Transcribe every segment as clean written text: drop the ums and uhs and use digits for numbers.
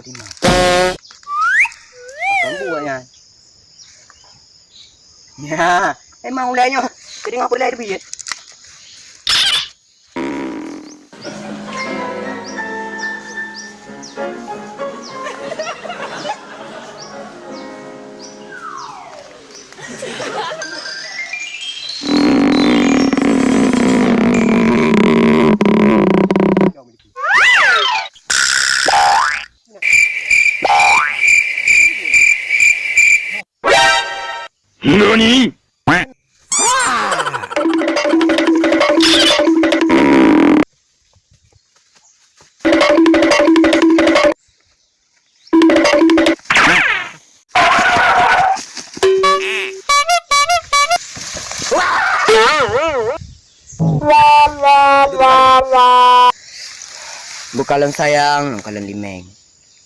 di mana? Kamu buatnya. Ya, emang olehnya. Jadi ngapa oleh duit? NANI?! Bukalan sayang, bukalan limeng.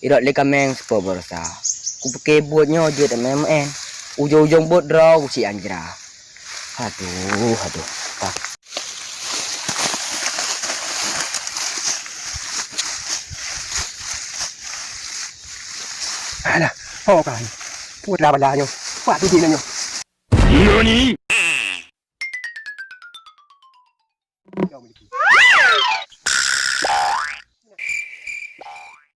Irak le kameng sepo bersa. Ku pakai buatnya je tak main-main. Ujung-ujung buat draw si anjra. Aduh. Tak. Alah, oh kan. Buat lah balanya. Buat tu dinanya. NANI?!